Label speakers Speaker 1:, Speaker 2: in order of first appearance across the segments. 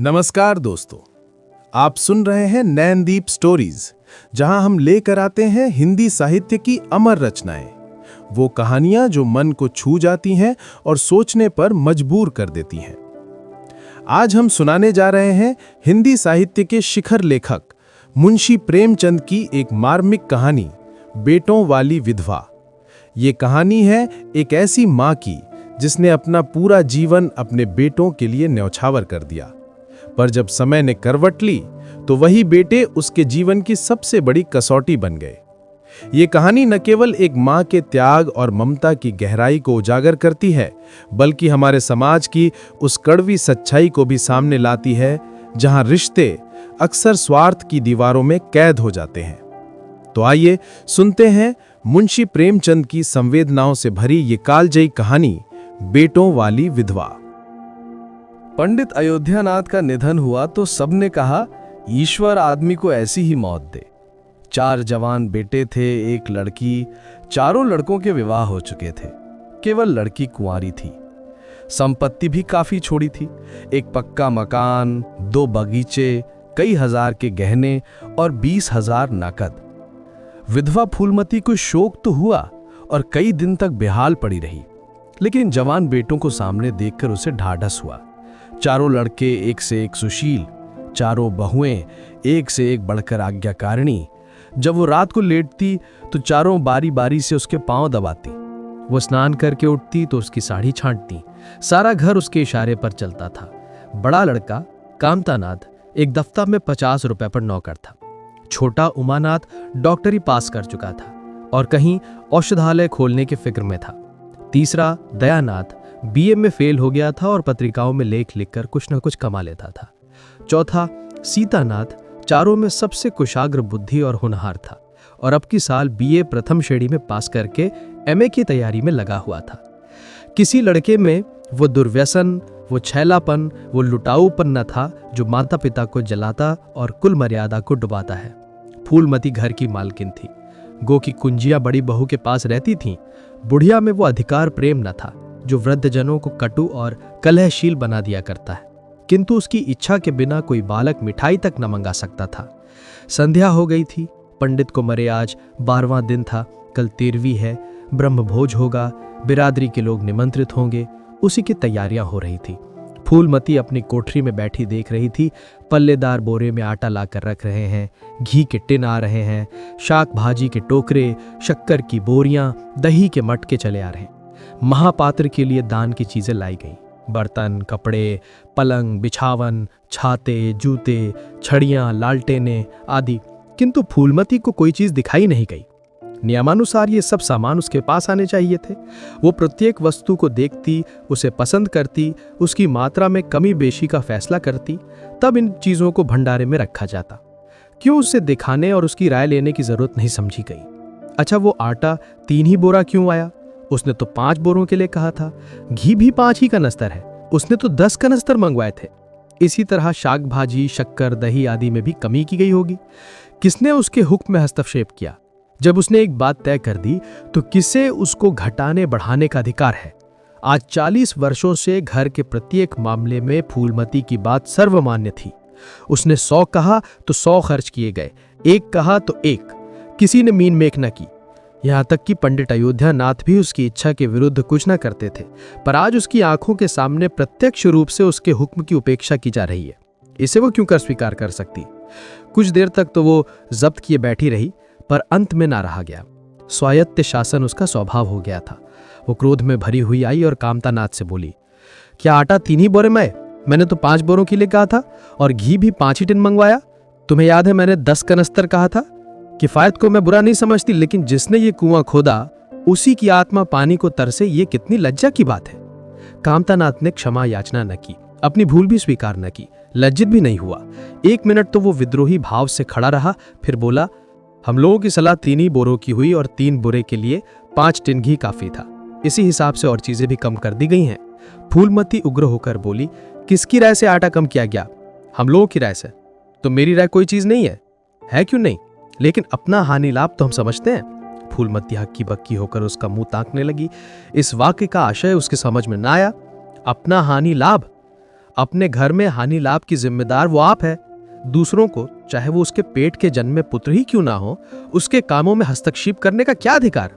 Speaker 1: नमस्कार दोस्तों, आप सुन रहे हैं नैनदीप स्टोरीज, जहां हम लेकर आते हैं हिंदी साहित्य की अमर रचनाएं, वो कहानियां जो मन को छू जाती हैं और सोचने पर मजबूर कर देती हैं। आज हम सुनाने जा रहे हैं हिंदी साहित्य के शिखर लेखक मुंशी प्रेमचंद की एक मार्मिक कहानी, बेटों वाली विधवा। ये कहानी है एक ऐसी माँ की जिसने अपना पूरा जीवन अपने बेटों के लिए न्यौछावर कर दिया, पर जब समय ने करवट ली तो वही बेटे उसके जीवन की सबसे बड़ी कसौटी बन गए। ये कहानी न केवल एक माँ के त्याग और ममता की गहराई को उजागर करती है, बल्कि हमारे समाज की उस कड़वी सच्चाई को भी सामने लाती है, जहां रिश्ते अक्सर स्वार्थ की दीवारों में कैद हो जाते हैं। तो आइए सुनते हैं मुंशी प्रेमचंद की संवेदनाओं से भरी ये कालजयी कहानी, बेटों वाली विधवा।
Speaker 2: पंडित अयोध्यानाथ का निधन हुआ तो सबने कहा, ईश्वर आदमी को ऐसी ही मौत दे। 4 जवान बेटे थे, 1 लड़की। चारों लड़कों के विवाह हो चुके थे, केवल लड़की कुंवारी थी। संपत्ति भी काफी छोड़ी थी, 1 पक्का मकान, 2 बगीचे, कई हजार के गहने और 20,000 नकद। विधवा फूलमती को शोक तो हुआ और कई दिन तक बेहाल पड़ी रही, लेकिन जवान बेटों को सामने देखकर उसे ढाढ़स हुआ। चारों लड़के एक से एक सुशील, चारों बहुएं एक से एक बढ़कर आज्ञाकारिणी। जब वो रात को लेटती तो चारों बारी बारी से उसके पांव दबाती। वो स्नान करके उठती तो उसकी साड़ी छांटती। सारा घर उसके इशारे पर चलता था। बड़ा लड़का कामतानाथ एक दफ्तर में 50 रुपए पर नौकर था। छोटा उमानाथ डॉक्टरी पास कर चुका था और कहीं औषधालय खोलने की फिक्र में था। तीसरा दयानाथ बीए में फेल हो गया था और पत्रिकाओं में लेख लिखकर कुछ न कुछ कमा लेता था। चौथा सीतानाथ चारों में सबसे कुशाग्र बुद्धि और होनहार था और अब की साल बीए प्रथम श्रेणी में पास करके एमए की तैयारी में लगा हुआ था। किसी लड़के में वो दुर्व्यसन, वो छैलापन, वो लुटाऊपन न था जो माता पिता को जलाता और कुल मर्यादा को डुबाता है। फूलमती घर की मालकिन थी। गो की कुंजियां बड़ी बहू के पास रहती थीं। बुढ़िया में वो अधिकार प्रेम न था जो वृद्धजनों को कटु और कलहशील बना दिया करता है, किंतु उसकी इच्छा के बिना कोई बालक मिठाई तक न मंगा सकता था। संध्या हो गई थी। पंडित को मरे आज 12वां दिन था। कल 13वीं है। ब्रह्मभोज होगा, बिरादरी के लोग निमंत्रित होंगे। उसी की तैयारियां हो रही थी। फूलमती अपनी कोठरी में बैठी देख रही थी। पल्लेदार बोरे में आटा लाकर रख रहे हैं, घी के टिन आ रहे हैं, शाक भाजी के टोकरे, शक्कर की बोरियां, दही के मटके चले आ रहे हैं। महापात्र के लिए दान की चीजें लाई गईं, बर्तन, कपड़े, पलंग, बिछावन, छाते, जूते, छड़ियां, लालटेने आदि। किंतु फूलमती को कोई चीज दिखाई नहीं गई। नियमानुसार ये सब सामान उसके पास आने चाहिए थे। वो प्रत्येक वस्तु को देखती, उसे पसंद करती, उसकी मात्रा में कमी बेशी का फैसला करती, तब इन चीजों को भंडारे में रखा जाता। क्यों उसे दिखाने और उसकी राय लेने की जरूरत नहीं समझी गई। अच्छा, वो आटा 3 ही बोरा क्यों आया? उसने तो 5 बोरों के लिए कहा था। घी भी 5 ही कनस्तर है, उसने तो 10 कनस्तर मंगवाए थे। इसी तरह शाक भाजी, शक्कर, दही आदि में भी कमी की गई होगी। किसने उसके हुक्म में हस्तक्षेप किया? जब उसने एक बात तय कर दी तो किसे उसको घटाने बढ़ाने का अधिकार है? आज 40 वर्षों से घर के प्रत्येक मामले में फूलमती की बात सर्वमान्य थी। उसने 100 कहा तो 100 खर्च किए गए, 1 कहा तो 1। किसी ने मीन मेक न की। यहां तक कि पंडित अयोध्यानाथ भी उसकी इच्छा के विरुद्ध कुछ न करते थे, पर आज उसकी आंखों के सामने प्रत्यक्ष रूप से उसके हुक्म की उपेक्षा की जा रही है। इसे वो क्यों कर स्वीकार कर सकती? कुछ देर तक तो वो जब्त किए बैठी रही, पर अंत में ना रहा गया। स्वायत्त शासन उसका स्वभाव हो गया था। वो क्रोध में भरी हुई आई और कामतानाथ से बोली, क्या आटा 3 ही बोरे में? मैंने तो 5 बोरों के लिए कहा था और घी भी 5 ही टिन मंगवाया। तुम्हें याद है मैंने 10 कनस्तर कहा था? किफायत को मैं बुरा नहीं समझती, लेकिन जिसने ये कुआं खोदा उसी की आत्मा पानी को तरसे, ये कितनी लज्जा की बात है। कामतानाथ ने क्षमा याचना न की, अपनी भूल भी स्वीकार न की, लज्जित भी नहीं हुआ। 1 मिनट तो वो विद्रोही भाव से खड़ा रहा, फिर बोला, हम लोगों की सलाह 3 ही बोरों की हुई और 3 बोरे के लिए 5 टिन घी काफी था। इसी हिसाब से और चीजें भी कम कर दी गई हैं। फूलमती उग्र होकर बोली, किसकी राय से आटा कम किया गया? हम लोगों की राय से। तो मेरी राय कोई चीज नहीं है क्यों नहीं? लेकिन अपना हानि लाभ तो हम समझते हैं। फूलमती हक्की बक्की होकर उसका मुंह ताकने लगी। इस वाक्य का आशय उसके समझ में न आया। अपना हानि लाभ?
Speaker 3: अपने घर में हानि लाभ की जिम्मेदार वो आप है। दूसरों को, चाहे वो उसके पेट के जन्मे पुत्र ही क्यों ना हो, उसके कामों में हस्तक्षेप करने का क्या अधिकार?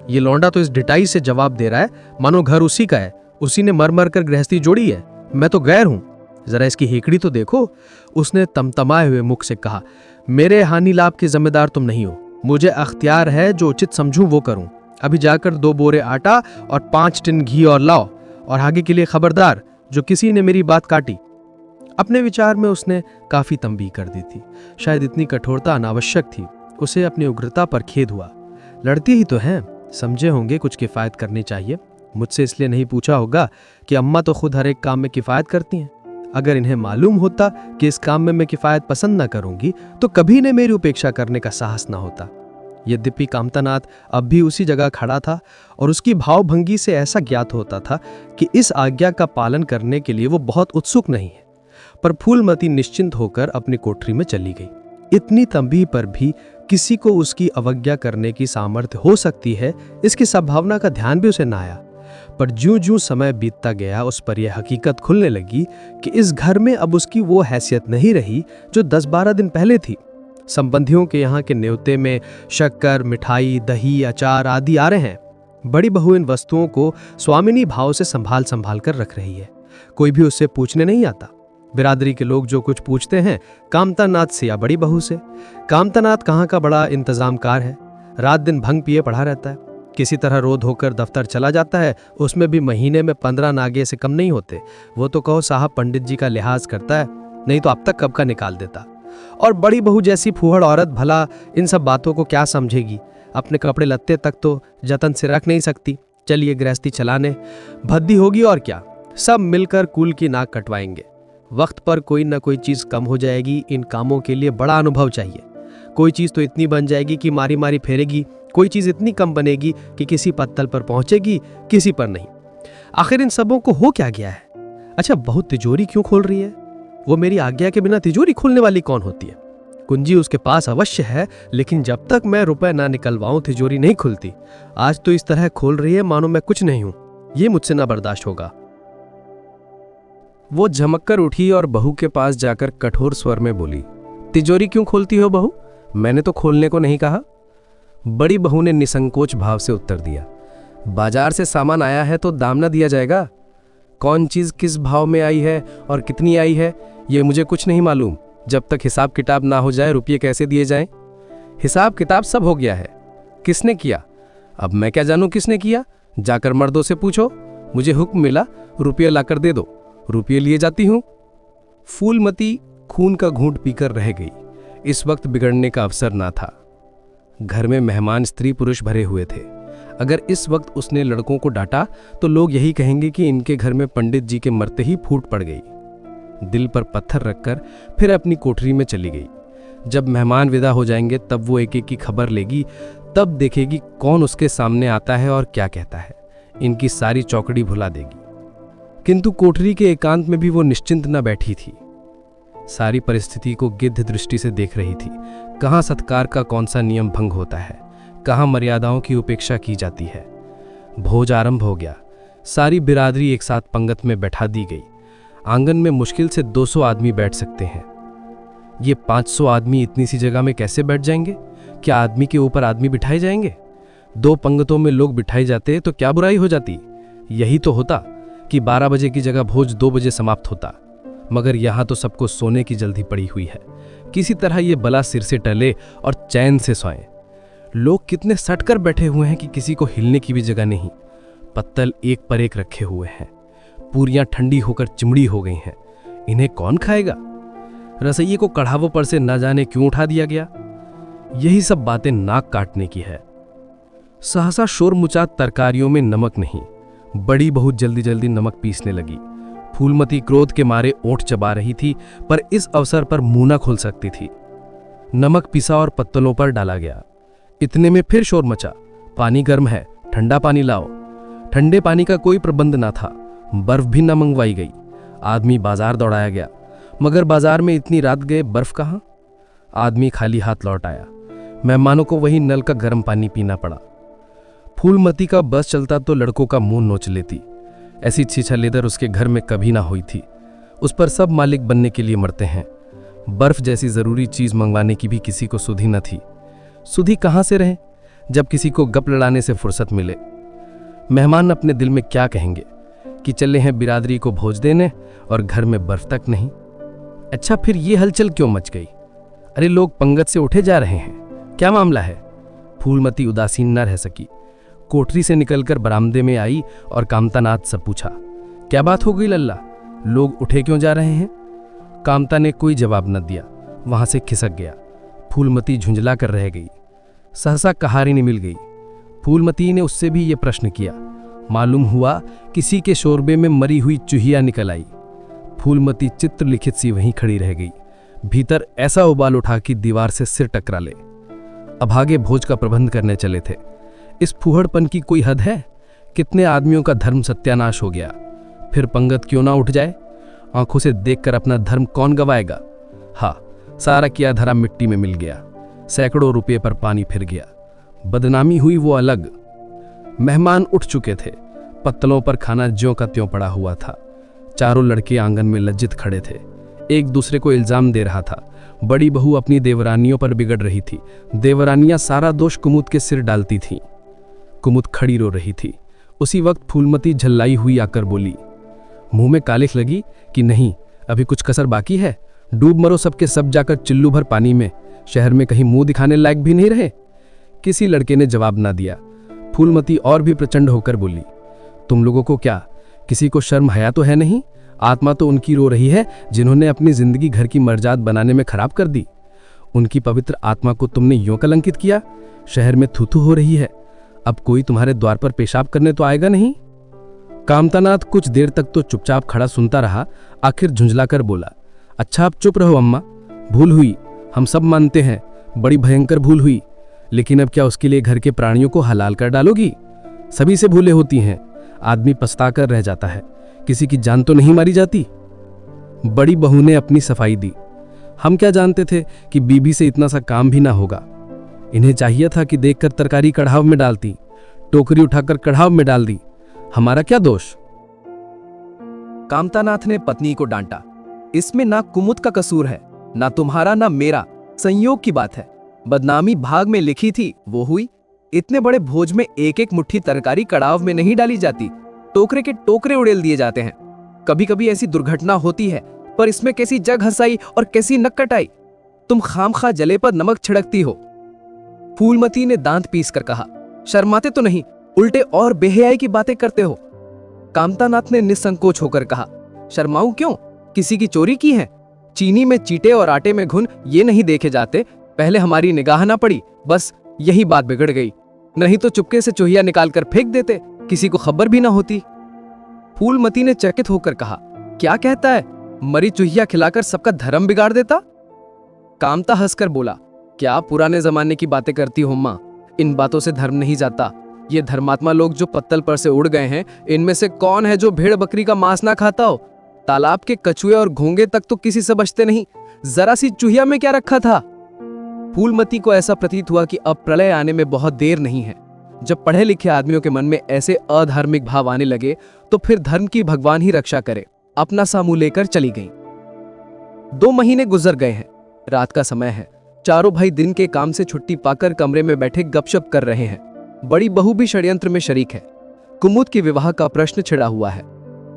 Speaker 3: ये लौंडा तो इस डिटाई से जवाब दे रहा है मानो घर उसी का है, उसी ने मर मर कर गृहस्थी जोड़ी है, मैं तो गैर हूं। जरा इसकी हेकड़ी तो देखो। उसने तमतमाए हुए मुख से कहा, मेरे हानि लाभ के जिम्मेदार तुम नहीं हो। मुझे अख्तियार है, जो उचित समझूं वो करूं। अभी जाकर 2 बोरे आटा और 5 टिन घी और लाओ, और आगे के लिए खबरदार, जो किसी ने मेरी बात काटी। अपने विचार में उसने काफी तंबीह कर दी थी। शायद इतनी कठोरता अनावश्यक थी। उसे अपनी उग्रता पर खेद हुआ। लड़ती ही तो हैं, समझे होंगे कुछ किफायत करनी चाहिए। मुझसे इसलिए नहीं पूछा होगा कि अम्मा तो खुद हर एक काम में किफायत करती हैं। अगर इन्हें मालूम होता कि इस काम में मैं किफायत पसंद न करूंगी तो कभी ने मेरी उपेक्षा करने का साहस न होता। यद्यपि कामतानाथ अब भी उसी जगह खड़ा था और उसकी भावभंगी से ऐसा ज्ञात होता था कि इस आज्ञा का पालन करने के लिए वो बहुत उत्सुक नहीं है। पर फूलमती निश्चिंत होकर अपनी कोठरी में चली गई। इतनी तंबीह पर भी किसी को उसकी अवज्ञा करने की सामर्थ्य हो सकती है, इसकी संभावना का ध्यान भी उसे न आया। पर ज्यों-ज्यों समय बीतता गया, उस पर यह हकीकत खुलने लगी कि इस घर में अब उसकी वो हैसियत नहीं रही जो 10-12 दिन पहले थी। संबंधियों के यहाँ के न्योते में शक्कर, मिठाई, दही, अचार आदि आ रहे हैं। बड़ी बहू इन वस्तुओं को स्वामिनी भाव से संभाल कर रख रही है। कोई भी उससे पूछने नहीं आता। बिरादरी के लोग जो कुछ पूछते हैं कामतानाथ से या बड़ी बहू से। कामतानाथ कहाँ का बड़ा इंतजामकार है, रात दिन भंग पिए पड़ा रहता है। किसी तरह रोध होकर दफ्तर चला जाता है, उसमें भी महीने में 15 नागे से कम नहीं होते। वो तो कहो साहब पंडित जी का लिहाज करता है, नहीं तो अब तक कब का निकाल देता। और बड़ी बहू जैसी फूहड़ औरत भला इन सब बातों को क्या समझेगी। अपने कपड़े लत्ते तक तो जतन से रख नहीं सकती। चलिए गृहस्थी चलाने भद्दी होगी और क्या, सब मिलकर कुल की नाक कटवाएंगे। वक्त पर कोई ना कोई चीज कम हो जाएगी। इन कामों के लिए बड़ा अनुभव चाहिए। कोई चीज तो इतनी बन जाएगी कि मारी मारी फेरेगी, कोई चीज इतनी कम बनेगी कि किसी पत्तल पर पहुंचेगी, किसी पर नहीं। आखिर इन सबों को हो क्या गया है? अच्छा, बहुत तिजोरी क्यों खोल रही है? वो मेरी आज्ञा के बिना तिजोरी खोलने वाली कौन होती है? कुंजी उसके पास अवश्य है, लेकिन जब तक मैं रुपए ना निकलवाऊं तिजोरी नहीं खुलती। आज तो इस तरह खोल रही है मानो मैं कुछ नहीं हूं। ये मुझसे ना बर्दाश्त होगा।
Speaker 2: वो झमक कर उठी और बहू के पास जाकर कठोर स्वर में बोली, तिजोरी क्यों खोलती हो बहू? मैंने तो खोलने को नहीं कहा। बड़ी बहू ने निसंकोच भाव से उत्तर दिया, बाजार से सामान आया है तो दाम न दिया जाएगा? कौन चीज किस भाव में आई है और कितनी आई है ये मुझे कुछ नहीं मालूम। जब तक हिसाब किताब ना हो जाए रुपये कैसे दिए जाएं? हिसाब किताब सब हो गया है। किसने किया? अब मैं क्या जानूं किसने किया? जाकर मर्दों से पूछो। मुझे हुक्म मिला रुपये लाकर दे दो, रुपये लिए जाती हूं। फूलमती खून का घूंट पीकर रह गई। इस वक्त बिगड़ने का अवसर ना था। घर में मेहमान स्त्री पुरुष भरे हुए थे। अगर इस वक्त उसने लड़कों को डांटा तो लोग यही कहेंगे कि इनके घर में पंडित जी के मरते ही फूट पड़ गई। दिल पर पत्थर रखकर फिर अपनी कोठरी में चली गई। जब मेहमान विदा हो जाएंगे तब वो एक एक की खबर लेगी, तब देखेगी कौन उसके सामने आता है और क्या कहता है। इनकी सारी चौकड़ी भुला देगी। किंतु कोठरी के एकांत में भी वो निश्चिंत न बैठी थी। सारी परिस्थिति को गिद्ध दृष्टि से देख रही थी। कहाँ सत्कार का कौन सा नियम भंग होता है, कहाँ मर्यादाओं की उपेक्षा की जाती है। भोज आरंभ हो गया। सारी बिरादरी एक साथ पंगत में बैठा दी गई। आंगन में मुश्किल से 200 आदमी बैठ सकते हैं। ये 500 आदमी इतनी सी जगह में कैसे बैठ जाएंगे? क्या आदमी के ऊपर आदमी बिठाए जाएंगे? 2 पंगतों में लोग बिठाए जाते तो क्या बुराई हो जाती? यही तो होता कि 12 बजे की जगह भोज 2 बजे समाप्त होता। मगर यहाँ तो सबको सोने की जल्दी पड़ी हुई है। किसी तरह ये बला सिर से टले और चैन से सोएं। लोग कितने सटकर बैठे हुए हैं कि किसी को हिलने की भी जगह नहीं। पत्तल एक पर एक रखे हुए हैं। पूरियां ठंडी होकर चिमड़ी हो गई हैं। इन्हें कौन खाएगा? रसोइये को कढ़ावों पर से न जाने क्यों उठा दिया गया। यही सब बातें नाक काटने की है। सहसा शोर मुचा तरकारियों में नमक नहीं। बड़ी बहुत जल्दी जल्दी नमक पीसने लगी। फूलमती क्रोध के मारे ओंठ चबा रही थी, पर इस अवसर पर मुंह न खोल सकती थी। नमक पिसा और पत्तलों पर डाला गया। इतने में फिर शोर मचा, पानी गर्म है, ठंडा पानी लाओ। ठंडे पानी का कोई प्रबंध न था। बर्फ भी न मंगवाई गई। आदमी बाजार दौड़ाया गया, मगर बाजार में इतनी रात गए बर्फ कहाँ? आदमी खाली हाथ लौट आया। मेहमानों को वही नल का गर्म पानी पीना पड़ा। फूलमती का बस चलता तो लड़कों का मुंह नोच लेती। ऐसी छीछा लेदर उसके घर में कभी ना हुई थी। उस पर सब मालिक बनने के लिए मरते हैं। बर्फ जैसी जरूरी चीज मंगवाने की भी किसी को सुधि न थी। सुधि कहाँ से रहे जब किसी को गप लड़ाने से फुर्सत मिले। मेहमान अपने दिल में क्या कहेंगे कि चले हैं बिरादरी को भोज देने और घर में बर्फ तक नहीं। अच्छा, फिर ये हलचल क्यों मच गई? अरे लोग पंगत से उठे जा रहे हैं, क्या मामला है? फूलमती उदासीन न रह सकी। कोठरी से निकलकर बरामदे में आई और कामतानाथ से पूछा, क्या बात हो गई लल्ला, लोग उठे क्यों जा रहे हैं? कामता ने कोई जवाब न दिया, वहां से खिसक गया। फूलमती झुंझला कर रह गई। सहसा कहारिनी मिल गई। फूलमती ने उससे भी ये प्रश्न किया। मालूम हुआ किसी के शोरबे में मरी हुई चूहिया निकल आई। फूलमती चित्रलिखित सी वहीं खड़ी रह गई। भीतर ऐसा उबाल उठा कि दीवार से सिर टकरा ले। अभागे भोज का प्रबंध करने चले थे। इस फूहड़पन की कोई हद है? कितने आदमियों का धर्म सत्यानाश हो गया। फिर पंगत क्यों ना उठ जाए? आंखों से देखकर अपना धर्म कौन गवाएगा? हाँ, सारा किया धरा मिट्टी में मिल गया। सैकड़ों रुपये पर पानी फिर गया। बदनामी हुई वो अलग। मेहमान उठ चुके थे। पत्तलों पर खाना ज्यों का त्यों पड़ा हुआ था। चारों लड़के आंगन में लज्जित खड़े थे। एक दूसरे को इल्जाम दे रहा था। बड़ी बहू अपनी देवरानियों पर बिगड़ रही थी। देवरानियां सारा दोष कुमुद के सिर डालती थीं। कुमुद खड़ी रो रही थी। उसी वक्त फूलमती झल्लाई हुई आकर बोली, मुंह में कालिख लगी कि नहीं, अभी कुछ कसर बाकी है? डूब मरो सबके सब जाकर चिल्लू भर पानी में। शहर में कहीं मुंह दिखाने लायक भी नहीं रहे। किसी लड़के ने जवाब ना दिया। फूलमती और भी प्रचंड होकर बोली, तुम लोगों को क्या किसी को शर्म हया तो है नहीं? आत्मा तो उनकी रो रही है जिन्होंने अपनी जिंदगी घर की मर्जाद बनाने में खराब कर दी। उनकी पवित्र आत्मा को तुमने यूं कलंकित किया। शहर में थूथू हो रही है। अब कोई तुम्हारे द्वार पर पेशाब करने तो आएगा नहीं? कामतानाथ कुछ देर तक तो चुपचाप खड़ा सुनता रहा। आखिर झुंझलाकर बोला, अच्छा आप चुप रहो अम्मा, भूल हुई, हम सब मानते हैं, बड़ी भयंकर भूल हुई। लेकिन अब क्या उसके लिए घर के प्राणियों को हलाल कर डालोगी? सभी से भूलें होती हैं। आदमी पछता कर रह जाता है, किसी की जान तो नहीं मारी जाती। बड़ी बहू ने अपनी सफाई दी। हम क्या जानते थे कि बीबी से इतना सा काम भी ना होगा। इन्हें चाहिए था कि देखकर तरकारी कढ़ाव में डालती, टोकरी उठाकर कढ़ाव में डाल दी। हमारा क्या दोष?
Speaker 4: कामतानाथ ने पत्नी को डांटा, इसमें ना कुमुद का कसूर है, ना तुम्हारा ना मेरा, संयोग की बात है। बदनामी भाग में लिखी थी वो हुई। इतने बड़े भोज में एक एक मुट्ठी तरकारी कड़ाव में नहीं डाली जाती, टोकरे के टोकरे उड़ेल दिए जाते हैं। कभी कभी ऐसी दुर्घटना होती है, पर इसमें कैसी जग हंसाई और कैसी नक कटाई। तुम खामखा जले पर नमक छिड़कती हो। फूलमती ने दांत पीस कर कहा, शर्माते तो नहीं, उल्टे और बेहयाई की बातें करते हो। कामतानाथ ने निसंकोच होकर कहा, शर्माऊं क्यों? किसी की चोरी की है? चीनी में चीटे और आटे में घुन ये नहीं देखे जाते? पहले हमारी निगाह ना पड़ी, बस यही बात बिगड़ गई। नहीं तो चुपके से चूहिया निकालकर फेंक देते, किसी को खबर भी ना होती। फूलमती ने चकित होकर कहा, क्या कहता है? मरी चूहिया खिलाकर सबका धर्म बिगाड़ देता? कामता हंसकर बोला, क्या पुराने जमाने की बातें करती हो मां? इन बातों से धर्म नहीं जाता। ये धर्मात्मा लोग जो पत्तल पर से उड़ गए हैं, इनमें से कौन है जो भेड़ बकरी का मांस ना खाता हो? तालाब के कछुए और घोंगे तक तो किसी से बचते नहीं, जरा सी चूहिया में क्या रखा था? फूलमती को ऐसा प्रतीत हुआ कि अब प्रलय आने में बहुत देर नहीं है। जब पढ़े लिखे आदमियों के मन में ऐसे अधार्मिक भाव आने लगे तो फिर धर्म की भगवान ही रक्षा करे। अपना सा मुंह लेकर चली गईं। 2 महीने गुजर गए हैं। रात का समय है। चारों भाई दिन के काम से छुट्टी पाकर कमरे में बैठे गपशप कर रहे हैं। बड़ी बहू भी षड्यंत्र में शरीक है। कुमुद के विवाह का प्रश्न छिड़ा हुआ है।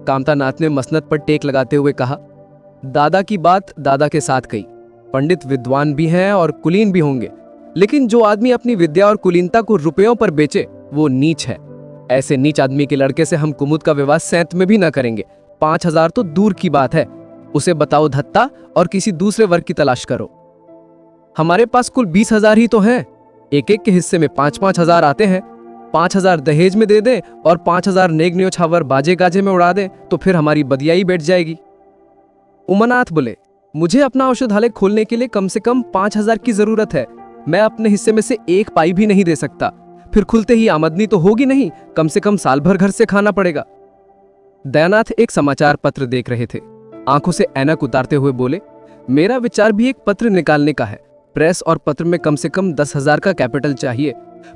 Speaker 4: कामतानाथ ने मसनद पर टेक लगाते हुए कहा, दादा की बात दादा के साथ कही। पंडित विद्वान भी हैं और कुलीन भी होंगे, लेकिन जो आदमी अपनी विद्या और कुलीनता को रुपयों पर बेचे वो नीच है। ऐसे नीच आदमी के लड़के से हम कुमुद का विवाह सैंत में भी ना करेंगे। 5,000 तो दूर की बात है। उसे बताओ धत्ता और किसी दूसरे वर्ग की तलाश करो। हमारे पास कुल 20,000 ही तो हैं। एक एक के हिस्से में 5-5 हजार आते हैं। 5,000 दहेज में दे दें और 5,000 नेग न्योछावर बाजे गाजे में उड़ा दें तो फिर हमारी बदियाई बैठ जाएगी। उमानाथ बोले, मुझे अपना औषधालय खोलने के लिए कम से कम 5,000 की जरूरत है। मैं अपने हिस्से में से 1 पाई भी नहीं दे सकता। फिर खुलते ही आमदनी तो होगी नहीं, कम से कम साल भर घर से खाना पड़ेगा। दयानाथ एक समाचार पत्र देख रहे थे। आंखों से ऐनक उतारते हुए बोले, मेरा विचार भी एक पत्र निकालने का है। प्रेस और पत्र में कम से कम 10,000 का कैपिटल चाहिए।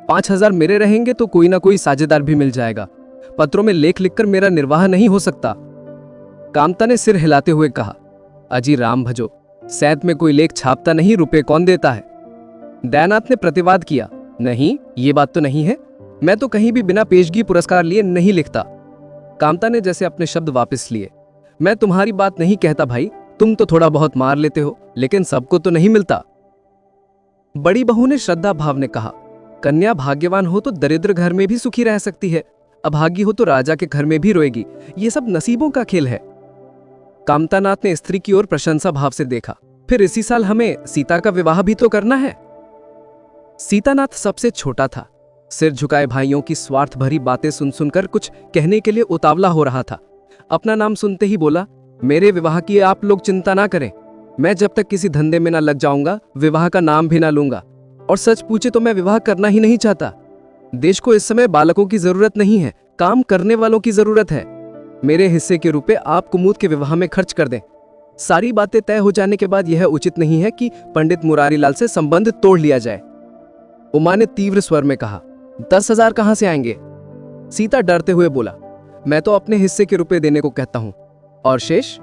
Speaker 4: 5,000 मेरे रहेंगे तो कोई ना कोई साझेदार भी मिल जाएगा। पत्रों में लेख लिखकर मेरा निर्वाह नहीं हो सकता। कामता ने सिर हिलाते हुए कहा, अजी राम भजो, सैत में कोई लेख छापता नहीं, रुपए कौन देता है? दयानाथ ने प्रतिवाद किया, नहीं, ये बात तो नहीं है, मैं तो कहीं भी बिना पेशगी पुरस्कार लिए नहीं लिखता। कामता ने जैसे अपने शब्द वापस लिए, मैं तुम्हारी बात नहीं कहता भाई, तुम तो थोड़ा बहुत मार लेते हो, लेकिन सबको तो नहीं मिलता। बड़ी बहू ने श्रद्धा भाव ने कहा, कन्या भाग्यवान हो तो दरिद्र घर में भी सुखी रह सकती है, अभागी हो तो राजा के घर में भी रोएगी, ये सब नसीबों का खेल है। कामतानाथ ने स्त्री की ओर प्रशंसा भाव से देखा, फिर इसी साल हमें सीता का विवाह भी तो करना है। सीतानाथ सबसे छोटा था, सिर झुकाए भाइयों की स्वार्थ भरी बातें सुन सुनकर कुछ कहने के लिए उतावला हो रहा था। अपना नाम सुनते ही बोला, मेरे विवाह की आप लोग चिंता ना करें, मैं जब तक किसी धंधे में ना लग जाऊंगा विवाह का नाम भी ना लूंगा, और सच पूछे तो मैं विवाह करना ही नहीं चाहता। देश को इस समय बालकों की जरूरत नहीं है, काम करने वालों की जरूरत है। मेरे हिस्से के रुपए आप कुमुद के विवाह में खर्च कर दें। सारी बातें तय हो जाने के बाद यह उचित नहीं है कि पंडित मुरारीलाल से संबंध तोड़ लिया जाए। उमा ने तीव्र स्वर में कहा, 10,000 कहां से आएंगे? सीता डरते हुए बोला, मैं तो अपने हिस्से के रुपए देने को कहता हूं, और शेष?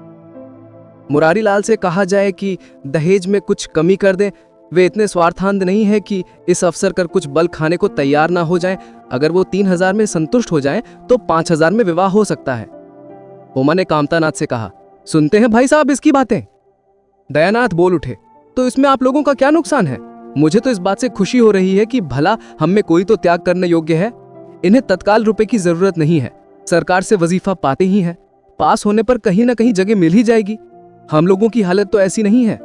Speaker 4: मुरारीलाल से कहा जाए कि दहेज में कुछ कमी कर दें, वे इतने स्वार्थांध नहीं है कि इस अवसर कर कुछ बल खाने को तैयार ना हो जाएं। अगर वो 3,000 में संतुष्ट हो जाएं तो 5,000 में विवाह हो सकता है। उमा ने कामतानाथ से कहा, सुनते हैं भाई साहब इसकी बातें? दयानाथ बोल उठे, तो इसमें आप लोगों का क्या नुकसान है? मुझे तो इस बात से खुशी हो रही है कि भला हम में कोई तो त्याग करने योग्य है। इन्हें तत्काल रुपए की जरूरत नहीं है, सरकार से वजीफा पाते ही हैं, पास होने पर कहीं ना कहीं जगह मिल ही जाएगी। हम लोगों की हालत तो ऐसी नहीं है।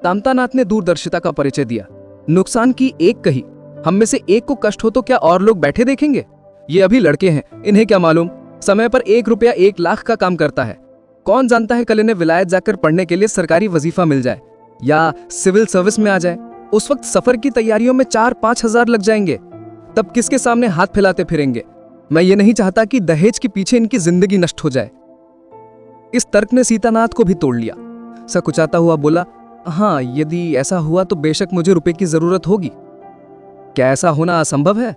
Speaker 4: कामतानाथ ने दूरदर्शिता का परिचय दिया, नुकसान की एक कही, हम में से एक को कष्ट हो तो क्या और लोग बैठे देखेंगे? ये अभी लड़के हैं, इन्हें क्या मालूम, समय पर 1 रुपया 1 लाख का काम करता है। कौन जानता है कल इन्हें विलायत जाकर पढ़ने के लिए सरकारी वजीफा मिल जाए या सिविल सर्विस में आ जाए। उस वक्त सफर की तैयारियों में 4-5 हजार लग जाएंगे, तब किसके सामने हाथ फैलाते फिरेंगे? मैं ये नहीं चाहता कि दहेज के पीछे इनकी जिंदगी नष्ट हो जाए। इस तर्क ने सीतानाथ को भी तोड़ लिया। सकुचाता हुआ बोला, हाँ, यदि ऐसा हुआ तो बेशक मुझे रुपए की जरूरत होगी। क्या ऐसा होना असंभव है?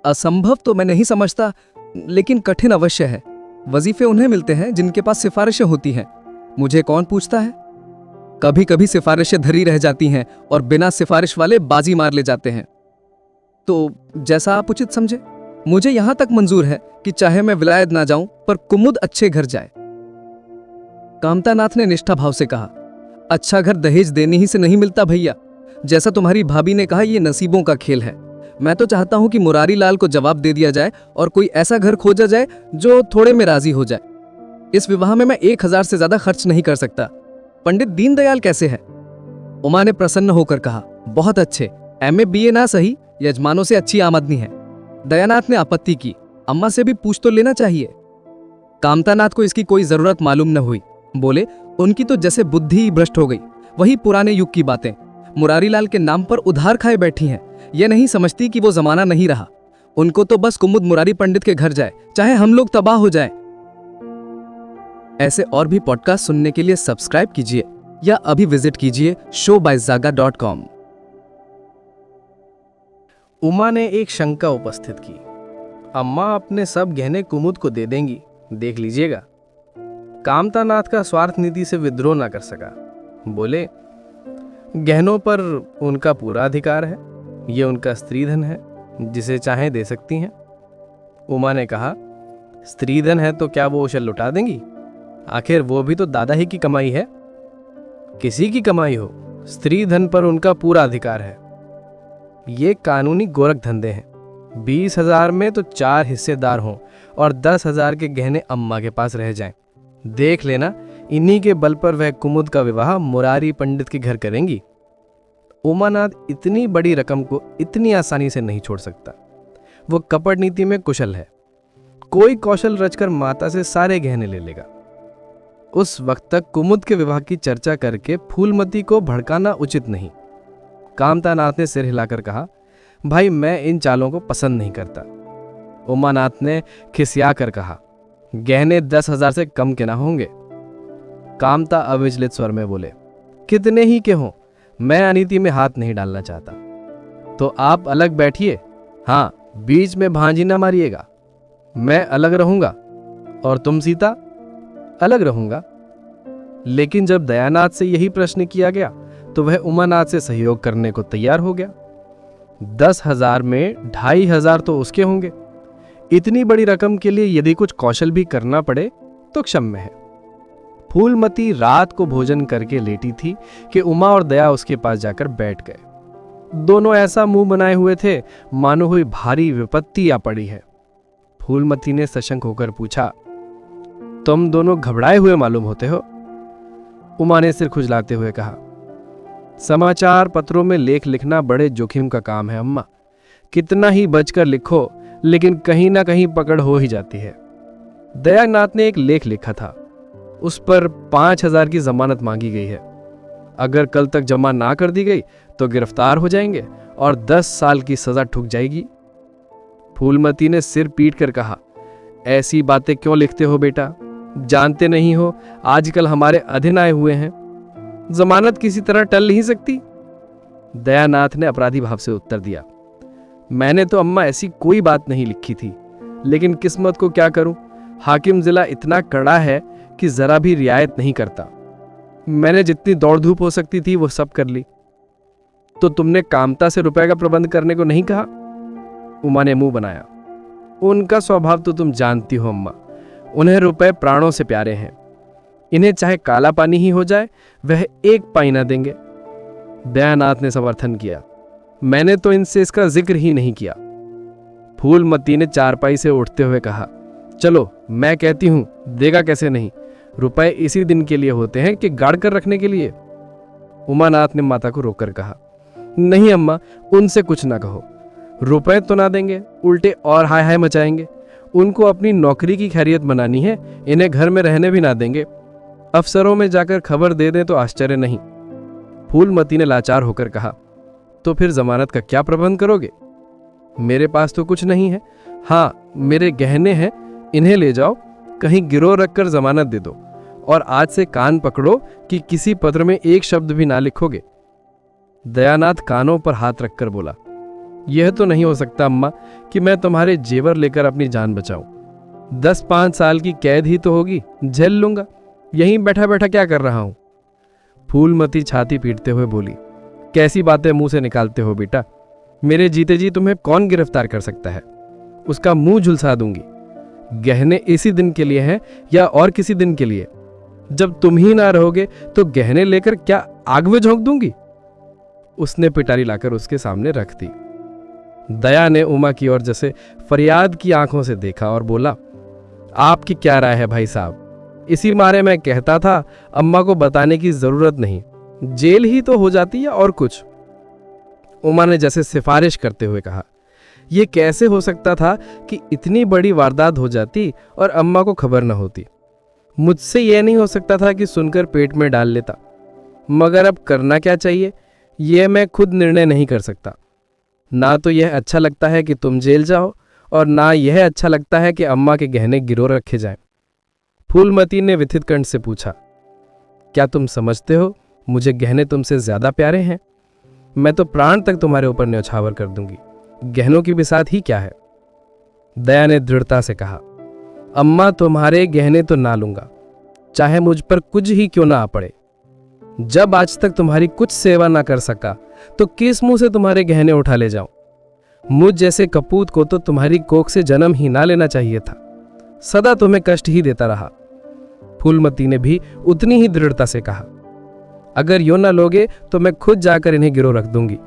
Speaker 4: असंभव तो मैं नहीं समझता, लेकिन कठिन अवश्य है। वजीफे उन्हें मिलते हैं जिनके पास सिफारिशें होती हैं, मुझे कौन पूछता है? कभी कभी सिफारिशें धरी रह जाती हैं और बिना सिफारिश वाले बाजी मार ले जाते हैं। तो जैसा आप उचित समझे, मुझे यहां तक मंजूर है कि चाहे मैं विलायत ना जाऊं पर कुमुद अच्छे घर जाए। कामतानाथ ने निष्ठा भाव से कहा, अच्छा घर दहेज देने ही से नहीं मिलता भैया। जैसा तुम्हारी भाभी ने कहा, यह नसीबों का खेल है। मैं तो चाहता हूं कि मुरारीलाल को जवाब दे दिया जाए और कोई ऐसा घर खोजा जाए जो थोड़े में राजी हो जाए। इस विवाह में मैं 1,000 से ज्यादा खर्च नहीं कर सकता। पंडित दीनदयाल कैसे है? उमा ने प्रसन्न होकर कहा, बहुत अच्छे, MA BA ना सही, यजमानों से अच्छी आमदनी है। दयानाथ ने आपत्ति की, अम्मा से भी पूछ तो लेना चाहिए। कामतानाथ को इसकी कोई जरूरत मालूम न हुई। बोले, उनकी तो जैसे बुद्धि ही भ्रष्ट हो गई, वही पुराने युग की बातें। मुरारीलाल के नाम पर उधार खाए बैठी हैं, यह नहीं समझती कि वो जमाना नहीं रहा। उनको तो बस कुमुद मुरारी पंडित के घर जाए, चाहे हम लोग तबाह हो जाएं। ऐसे और भी पॉडकास्ट सुनने के लिए सब्सक्राइब कीजिए या अभी विजिट कीजिए showbyzaga.com।
Speaker 3: उमा ने एक शंका उपस्थित की, अम्मा अपने सब गहने कुमुद को दे देंगी, देख लीजिएगा। कामतानाथ का स्वार्थ नीति से विद्रोह ना कर सका। बोले, गहनों पर उनका पूरा अधिकार है, ये उनका स्त्रीधन है, जिसे चाहे दे सकती हैं। उमा ने कहा, स्त्रीधन है तो क्या वो उसे लुटा देंगी? आखिर वो भी तो दादा ही की कमाई है। किसी की कमाई हो, स्त्रीधन पर उनका पूरा अधिकार है। ये कानूनी गोरख धंधे हैं। 20,000 में तो 4 हिस्सेदार हों और 10,000 के गहने अम्मा के पास रह जाएं। देख लेना, इन्हीं के बल पर वह कुमुद का विवाह मुरारी पंडित के घर करेंगी। उमानाथ इतनी बड़ी रकम को इतनी आसानी से नहीं छोड़ सकता। वो कपट नीति में कुशल है, कोई कौशल रचकर माता से सारे गहने ले लेगा। उस वक्त तक कुमुद के विवाह की चर्चा करके फूलमती को भड़काना उचित नहीं। कामतानाथ ने सिर हिलाकर कहा, भाई मैं इन चालों को पसंद नहीं करता। उमानाथ ने खिसिया कर कहा, गहने 10,000 से कम के ना होंगे। कामता अविचलित स्वर में बोले, कितने ही के हों, मैं अनीति में हाथ नहीं डालना चाहता। तो आप अलग बैठिए, हाँ, बीच में भांजी ना मारिएगा। मैं अलग रहूंगा। और तुम सीता,
Speaker 4: अलग रहूंगा। लेकिन जब दयानाथ से यही प्रश्न किया गया तो वह उमानाथ से सहयोग करने को तैयार हो गया। 10,000 में 2,500 तो उसके होंगे। इतनी बड़ी रकम के लिए यदि कुछ कौशल भी करना पड़े तो क्षम्य है। फूलमती रात को भोजन करके लेटी थी कि उमा और दया उसके पास जाकर बैठ गए। दोनों ऐसा मुंह बनाए हुए थे मानो हुई भारी विपत्ति आ पड़ी है। फूलमती ने सशंक होकर पूछा, तुम दोनों घबराए हुए मालूम होते हो? उमा ने सिर खुजलाते हुए कहा, समाचार पत्रों में लेख लिखना बड़े जोखिम का काम है अम्मा। कितना ही बचकर लिखो लेकिन कहीं ना कहीं पकड़ हो ही जाती है। दयानाथ ने एक लेख लिखा था, उस पर 5,000 की जमानत मांगी गई है। अगर कल तक जमा ना कर दी गई तो गिरफ्तार हो जाएंगे और 10 साल की सजा ठुक जाएगी। फूलमती ने सिर पीट कर कहा, ऐसी बातें क्यों लिखते हो बेटा? जानते नहीं हो आजकल हमारे अधीन आए हुए हैं, जमानत किसी तरह टल नहीं सकती। दयानाथ ने अपराधी भाव से उत्तर दिया, मैंने तो अम्मा ऐसी कोई बात नहीं लिखी थी, लेकिन किस्मत को क्या करूं, हाकिम जिला इतना कड़ा है कि जरा भी रियायत नहीं करता। मैंने जितनी दौड़ धूप हो सकती थी वो सब कर ली। तो तुमने कामता से रुपए का प्रबंध करने को नहीं कहा? उमा ने मुंह बनाया। उनका स्वभाव तो तुम जानती हो अम्मा, उन्हें रुपए प्राणों से प्यारे हैं। इन्हें चाहे काला पानी ही हो जाए वह एक पाई ना देंगे। दयानाथ ने समर्थन किया, मैंने तो इनसे इसका जिक्र ही नहीं किया। फूलमती ने चारपाई से उठते हुए कहा, चलो मैं कहती हूं, देगा कैसे नहीं? रुपए इसी दिन के लिए होते हैं कि गाड़ कर रखने के लिए? उमानाथ ने माता को रोककर कहा, नहीं अम्मा, उनसे कुछ ना कहो। रुपए तो ना देंगे, उल्टे और हाय हाय मचाएंगे। उनको अपनी नौकरी की खैरियत बनानी है, इन्हें घर में रहने भी ना देंगे। अफसरों में जाकर खबर दे दें तो आश्चर्य नहीं। फूलमती ने लाचार होकर कहा, तो फिर जमानत का क्या प्रबंध करोगे? मेरे पास तो कुछ नहीं है। हाँ, मेरे गहने हैं, इन्हें ले जाओ, कहीं गिरोह रखकर जमानत दे दो, और आज से कान पकड़ो कि किसी पत्र में एक शब्द भी ना लिखोगे। दयानाथ कानों पर हाथ रखकर बोला, यह तो नहीं हो सकता अम्मा कि मैं तुम्हारे जेवर लेकर अपनी जान बचाऊं। 10-5 साल की कैद ही तो होगी, झेल लूंगा। यहीं बैठा बैठा क्या कर रहा हूं? फूलमती छाती पीटते हुए बोली, कैसी बातें मुंह से निकालते हो बेटा? मेरे जीते जी तुम्हें कौन गिरफ्तार कर सकता है? उसका मुंह झुलसा दूंगी। गहने इसी दिन के लिए हैं या और किसी दिन के लिए? जब तुम ही ना रहोगे तो गहने लेकर क्या आग में झोंक दूंगी? उसने पिटारी लाकर उसके सामने रख दी। दया ने उमा की ओर जैसे फरियाद की आंखों से देखा और बोला, आपकी क्या राय है भाई साहब? इसी मारे मैं कहता था अम्मा को बताने की जरूरत नहीं, जेल ही तो हो जाती है और कुछ। उमा ने जैसे सिफारिश करते हुए कहा, यह कैसे हो सकता था कि इतनी बड़ी वारदात हो जाती और अम्मा को खबर न होती? मुझसे यह नहीं हो सकता था कि सुनकर पेट में डाल लेता। मगर अब करना क्या चाहिए यह मैं खुद निर्णय नहीं कर सकता। ना तो यह अच्छा लगता है कि तुम जेल जाओ और ना यह अच्छा लगता है कि अम्मा के गहने गिरोह रखे जाएं। फूलमती ने व्यथित कंठ से पूछा, क्या तुम समझते हो मुझे गहने तुमसे ज्यादा प्यारे हैं? मैं तो प्राण तक तुम्हारे ऊपर न्यौछावर कर दूंगी, गहनों की बिसात ही क्या है। दया ने दृढ़ता से कहा, अम्मा तुम्हारे गहने तो ना लूंगा, चाहे मुझ पर कुछ ही क्यों ना आ पड़े। जब आज तक तुम्हारी कुछ सेवा ना कर सका तो किस मुंह से तुम्हारे गहने उठा ले जाऊं? मुझ जैसे कपूत को तो तुम्हारी कोख से जन्म ही ना लेना चाहिए था, सदा तुम्हें कष्ट ही देता रहा। फूलमती ने भी उतनी ही दृढ़ता से कहा, अगर यो ना लोगे तो मैं खुद जाकर इन्हें गिरोह रख दूंगी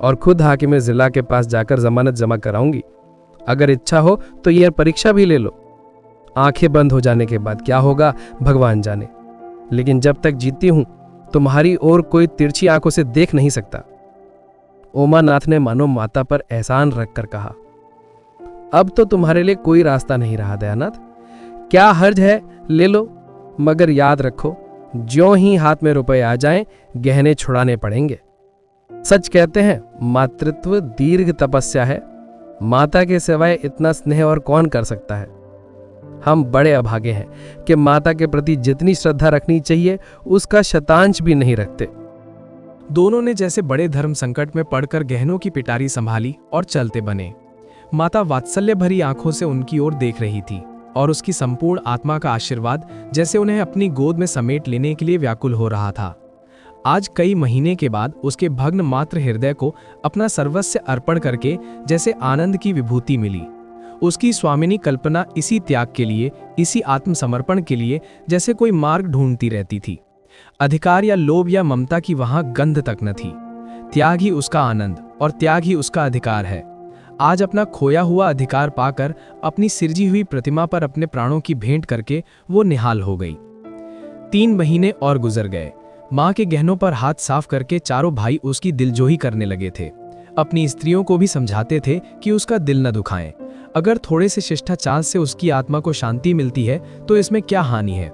Speaker 4: और खुद हाकिम जिला के पास जाकर जमानत जमा कराऊंगी। अगर इच्छा हो तो यह परीक्षा भी ले लो। आंखें बंद हो जाने के बाद क्या होगा भगवान जाने, लेकिन जब तक जीती हूं तुम्हारी ओर कोई तिरछी आंखों से देख नहीं सकता। उमानाथ ने मानो माता पर एहसान रखकर कहा, अब तो तुम्हारे लिए कोई रास्ता नहीं रहा दयानाथ, क्या हर्ज है, ले लो, मगर याद रखो ज्यों ही हाथ में रुपए आ जाएं गहने छुड़ाने पड़ेंगे। सच कहते हैं मातृत्व दीर्घ तपस्या है, माता के सिवाय इतना स्नेह और कौन कर सकता है। हम बड़े अभागे हैं कि माता के प्रति जितनी श्रद्धा रखनी चाहिए उसका शतांश भी नहीं रखते।
Speaker 5: दोनों ने जैसे बड़े धर्म संकट में पड़कर गहनों की पिटारी संभाली और चलते बने। माता वात्सल्य भरी आंखों से उनकी ओर देख रही थी और उसकी संपूर्ण आत्मा का आशीर्वाद जैसे उन्हें अपनी गोद में समेट लेने के लिए व्याकुल हो रहा था। आज कई महीने के बाद उसके भग्न मात्र हृदय को अपना सर्वस्व अर्पण करके जैसे आनंद की विभूति मिली। उसकी स्वामिनी कल्पना इसी त्याग के लिए, इसी आत्मसमर्पण के लिए जैसे कोई मार्ग ढूंढती रहती थी। अधिकार या लोभ या ममता की वहां गंध तक न थी। त्याग ही उसका आनंद और त्याग ही उसका अधिकार है। आज अपना खोया हुआ अधिकार पाकर अपनी सिरजी हुई प्रतिमा पर अपने प्राणों की भेंट करके वो निहाल हो गई। 3 महीने और गुजर गए। माँ के गहनों पर हाथ साफ करके चारों भाई उसकी दिलजोही करने लगे थे। अपनी स्त्रियों को भी समझाते थे कि उसका दिल न दुखाएं। अगर थोड़े से शिष्टाचार से उसकी आत्मा को शांति मिलती है तो इसमें क्या हानि है।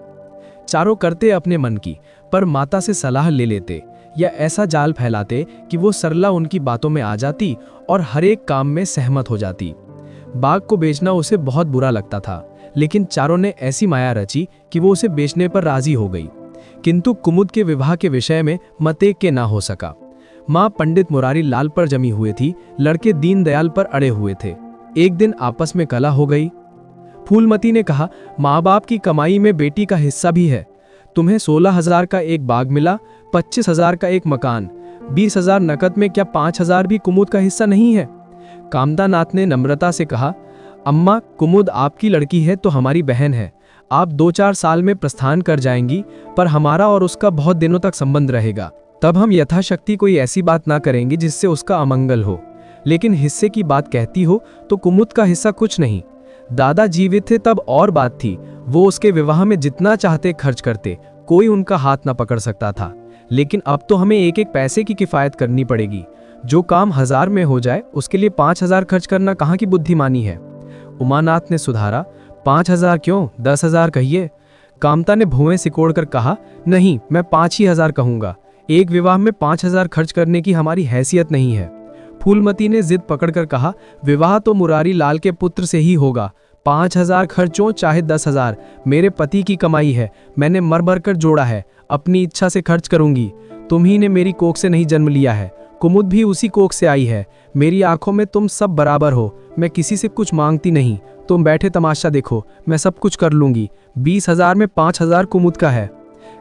Speaker 5: चारों करते अपने मन की, पर माता से सलाह ले लेते या ऐसा जाल फैलाते कि वो सरला उनकी बातों में आ जाती और हर एक काम में सहमत हो जाती। बाग को बेचना उसे बहुत बुरा लगता था, लेकिन चारों ने ऐसी माया रची कि वो उसे बेचने पर राजी हो गई। किंतु कुमुद के विवाह के विषय में मतेक के ना हो सका। माँ पंडित मुरारी लाल पर जमी हुए थी, लड़के दीनदयाल पर अड़े हुए थे। एक दिन आपस में कलह हो गई। फूलमती ने कहा, माँ बाप की कमाई में बेटी का हिस्सा भी है। तुम्हें 16,000 का एक बाग मिला, 25,000 का एक मकान, 20,000 नकद में, क्या 5,000 भी कुमुद का हिस्सा नहीं है? कामदानाथ ने नम्रता से कहा, अम्मा, कुमुद आपकी लड़की है तो हमारी बहन है। आप 2-4 साल में प्रस्थान कर जाएंगी, पर हमारा और उसका बहुत दिनों तक संबंध रहेगा। तब हम यथाशक्ति कोई ऐसी बात ना करेंगे जिससे उसका अमंगल हो। लेकिन हिस्से की बात कहती हो तो कुमुद का हिस्सा कुछ नहीं। दादा जीवित थे तब और बात थी, वो उसके विवाह में जितना चाहते खर्च करते, कोई उनका हाथ ना पकड़ सकता था। लेकिन अब तो हमें एक एक पैसे की किफायत करनी पड़ेगी। जो काम 1000 में हो जाए उसके लिए 5,000 खर्च करना कहाँ की बुद्धिमानी है। उमानाथ ने सुधारा, 5,000 क्यों, 10,000 कहिए। कामता ने भुएं सिकोड़कर कहा, नहीं, मैं 5,000 कहूंगा। एक विवाह में 5,000 खर्च करने की हमारी हैसियत नहीं है। फूलमती ने जिद पकड़कर कहा, विवाह तो मुरारी लाल के पुत्र से ही होगा। 5,000 खर्चों चाहे 10,000, मेरे पति की कमाई है, मैंने मर मर कर जोड़ा है, अपनी इच्छा से खर्च करूंगी। तुम्ही ने मेरी कोख से नहीं जन्म लिया है, कुमुद भी उसी कोख से आई है। मेरी आंखों में तुम सब बराबर हो, मैं किसी से कुछ मांगती नहीं। तुम बैठे तमाशा देखो, मैं सब कुछ कर लूंगी। 20,000 में 5,000 कुमुद का है।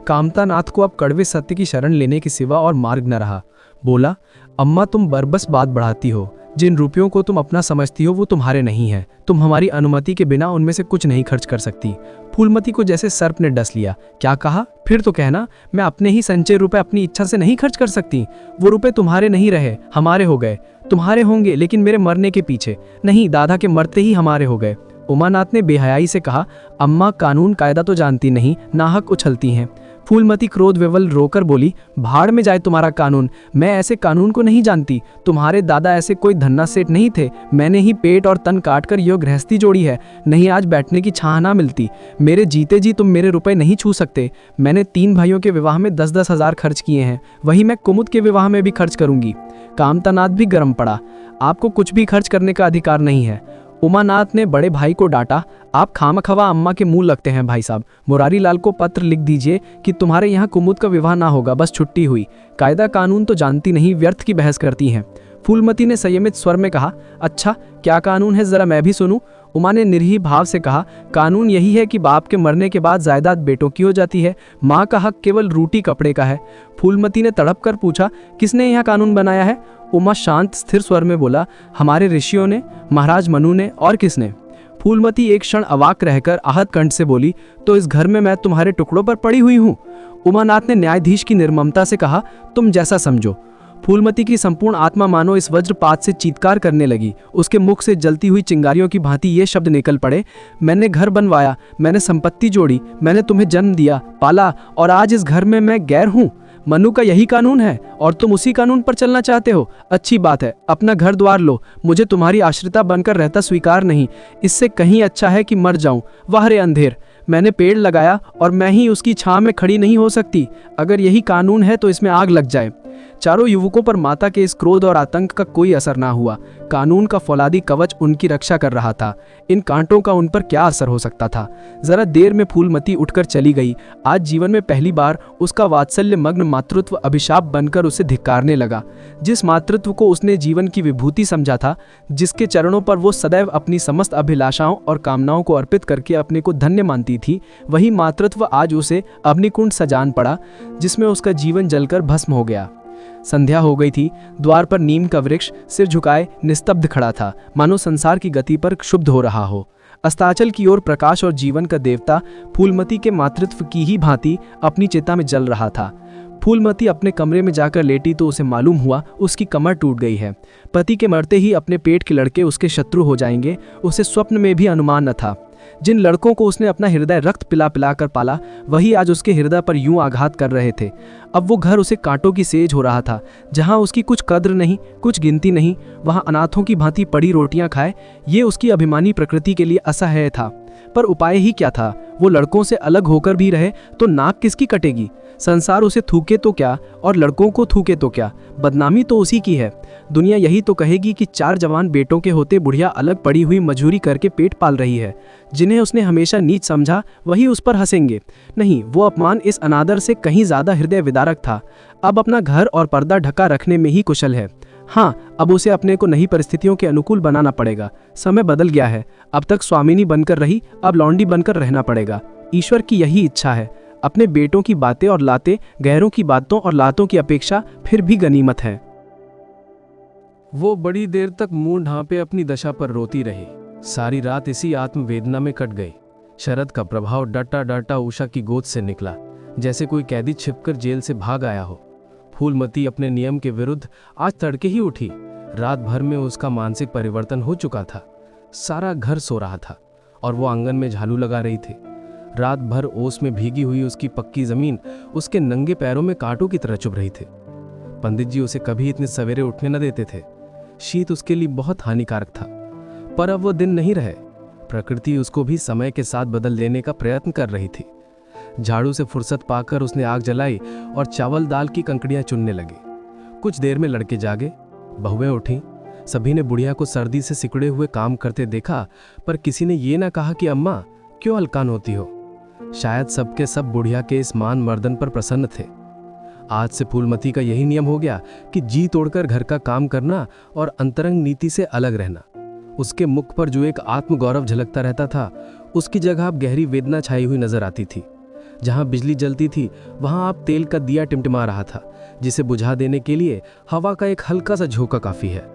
Speaker 5: कामतानाथ को अब कड़वे सत्य की शरण लेने के सिवा और मार्ग न रहा। बोला, अम्मा, तुम बरबस बात बढ़ाती हो। जिन रुपयों को तुम अपना समझती हो वो तुम्हारे नहीं है। तुम हमारी अनुमति के बिना उनमें से कुछ नहीं खर्च कर सकती। फूलमती को जैसे सर्प ने डस लिया। क्या कहा? फिर तो कहना, मैं अपने ही संचय रुपए अपनी इच्छा से नहीं खर्च कर सकती। वो रुपए तुम्हारे नहीं रहे, हमारे हो गए। तुम्हारे होंगे लेकिन मेरे मरने के पीछे नहीं, दादा के मरते ही हमारे हो गए। उमानाथ ने बेहयाई से कहा, अम्मा, कानून कायदा तो जानती नहीं, नाहक उछलती हैं। फूलमती क्रोध विवल रोकर बोली, भाड़ में जाए तुम्हारा कानून, मैं ऐसे कानून को नहीं जानती। तुम्हारे दादा ऐसे कोई धन्ना सेठ नहीं थे। मैंने ही पेट और तन काटकर यो गृहस्थी जोड़ी है, नहीं आज बैठने की छाह ना मिलती। मेरे जीते जी तुम मेरे रुपए नहीं छू सकते। मैंने 3 भाइयों के विवाह में 10-10 हज़ार खर्च किए हैं, वही मैं कुमुद के विवाह में भी खर्च करूंगी। कामतानाथ भी गर्म पड़ा, आपको कुछ भी खर्च करने का अधिकार नहीं है। उमानाथ ने बड़े भाई को डांटा, आप खामखवा अम्मा के मुंह लगते हैं भाई साहब। मुरारी लाल को पत्र लिख दीजिए कि तुम्हारे यहाँ कुमुद का विवाह ना होगा, बस छुट्टी हुई। कायदा कानून तो जानती नहीं, व्यर्थ की बहस करती हैं। फूलमती ने संयमित स्वर में कहा, अच्छा क्या कानून है, जरा मैं भी सुनूं। उमा ने निर्ही भाव से कहा, कानून यही है कि बाप के मरने के बाद जायदाद बेटों की हो जाती है, माँ का हक केवल रोटी कपड़े का है। फूलमती ने तड़प कर पूछा, किसने यह कानून बनाया है? उमा शांत स्थिर स्वर में बोला, हमारे ऋषियों ने, महाराज मनु ने, और किसने? फूलमती एक क्षण अवाक रहकर आहत कंठ से बोली, तो इस घर में मैं तुम्हारे टुकड़ों पर पड़ी हुई हूँ। उमानाथ ने न्यायाधीश की निर्ममता से कहा, तुम जैसा समझो। फूलमती की संपूर्ण आत्मा मानो इस वज्रपात से चीत्कार करने लगी। उसके मुख से जलती हुई चिंगारियों की भांति ये शब्द निकल पड़े, मैंने घर बनवाया, मैंने संपत्ति जोड़ी, मैंने तुम्हें जन्म दिया, पाला, और आज इस घर में मैं गैर हूँ। मनु का यही कानून है और तुम उसी कानून पर चलना चाहते हो। अच्छी बात है, अपना घर द्वार लो, मुझे तुम्हारी आश्रिता बनकर रहता स्वीकार नहीं। इससे कहीं अच्छा है कि मर जाऊं। वाह रे अंधेर, मैंने पेड़ लगाया और मैं ही उसकी छां में खड़ी नहीं हो सकती। अगर यही कानून है तो इसमें आग लग जाए। चारों युवकों पर माता के इस क्रोध और आतंक का कोई असर ना हुआ। कानून का फौलादी कवच उनकी रक्षा कर रहा था। इन कांटों का उन पर क्या असर हो सकता था। जरा देर में फूलमती उठकर चली गई। आज जीवन में पहली बार उसका वात्सल्य मग्न मातृत्व अभिशाप बनकर उसे धिक्कारने लगा। जिस मातृत्व को उसने जीवन की विभूति समझा था, जिसके चरणों पर वो सदैव अपनी समस्त अभिलाषाओं और कामनाओं को अर्पित करके अपने को धन्य मानती थी, वही मातृत्व आज उसे अग्निकुंड सा जान पड़ा, जिसमें उसका जीवन जलकर भस्म हो गया। संध्या हो गई थी। द्वार पर नीम का वृक्ष सिर झुकाए निस्तब्ध खड़ा था, मानो संसार की गति पर क्षुब्ध हो रहा हो। अस्ताचल की ओर प्रकाश और जीवन का देवता फूलमती के मातृत्व की ही भांति अपनी चिता में जल रहा था। फूलमती अपने कमरे में जाकर लेटी तो उसे मालूम हुआ उसकी कमर टूट गई है। पति के मरते ही अपने पेट के लड़के उसके शत्रु हो जाएंगे, उसे स्वप्न में भी अनुमान न था। जिन लड़कों को उसने अपना हृदय रक्त पिला पिला कर पाला, वही आज उसके हृदय पर यूं आघात कर रहे थे। अब वो घर उसे कांटों की सेज हो रहा था। जहां उसकी कुछ कद्र नहीं, कुछ गिनती नहीं, वहां अनाथों की भांति पड़ी रोटियां खाए, ये उसकी अभिमानी प्रकृति के लिए असह्य था। पर उपाय ही क्या था। वो लड़कों से अलग होकर भी रहे तो नाक किसकी कटेगी। संसार उसे थूके तो क्या और लड़कों को थूके तो क्या, बदनामी तो उसी की है। दुनिया यही तो कहेगी कि 4 जवान बेटों के होते बुढ़िया अलग पड़ी हुई मजूरी करके पेट पाल रही है। जिन्हें उसने हमेशा नीच समझा वही उस पर हंसेंगे। नहीं, वो अपमान इस अनादर से कहीं ज्यादा हृदय विदारक था। अब अपना घर और पर्दा ढका रखने में ही कुशल है। हाँ, अब उसे अपने को नई परिस्थितियों के अनुकूल बनाना पड़ेगा। समय बदल गया है। अब तक स्वामिनी बनकर रही, अब लौंडी बनकर रहना पड़ेगा। ईश्वर की यही इच्छा है। अपने बेटों की बातें और लातें गैरों की बातों और लातों की अपेक्षा फिर भी गनीमत है।
Speaker 2: वो बड़ी देर तक मुंह ढांपे अपनी दशा पर रोती रही। सारी रात इसी आत्मवेदना में कट गई। शरद का प्रभाव डटा डटा उषा की गोद से निकला, जैसे कोई कैदी छिपकर जेल से भाग आया हो। फूलमती अपने नियम के विरुद्ध आज तड़के ही उठी। रात भर में उसका मानसिक परिवर्तन हो चुका था। सारा घर सो रहा था और वो आंगन में झाड़ू लगा रही थी। रात भर ओस में भीगी हुई उसकी पक्की जमीन उसके नंगे पैरों में कांटों की तरह चुभ रही थी। पंडित जी उसे कभी इतने सवेरे उठने न देते थे। शीत उसके लिए बहुत हानिकारक था। पर अब वो दिन नहीं रहे। प्रकृति उसको भी समय के साथ बदल देने का प्रयत्न कर रही थी। झाड़ू से फुर्सत पाकर उसने आग जलाई और चावल दाल की कंकड़ियां चुनने लगी। कुछ देर में लड़के जागे, बहुएं उठीं। सभी ने बुढ़िया को सर्दी से सिकुड़े हुए काम करते देखा, पर किसी ने ये ना कहा कि अम्मा क्यों हलकान होती हो। शायद सबके सब बुढ़िया के इस मान मर्दन पर प्रसन्न थे। आज से फूलमती का यही नियम हो गया कि जी तोड़कर घर का काम करना और अंतरंग नीति से अलग रहना। उसके मुख पर जो एक आत्मगौरव झलकता रहता था, उसकी जगह अब गहरी वेदना छाई हुई नजर आती थी। जहां बिजली जलती थी वहां अब तेल का दिया टिमटिमा रहा था, जिसे बुझा देने के लिए हवा का एक हल्का सा झोंका काफी है।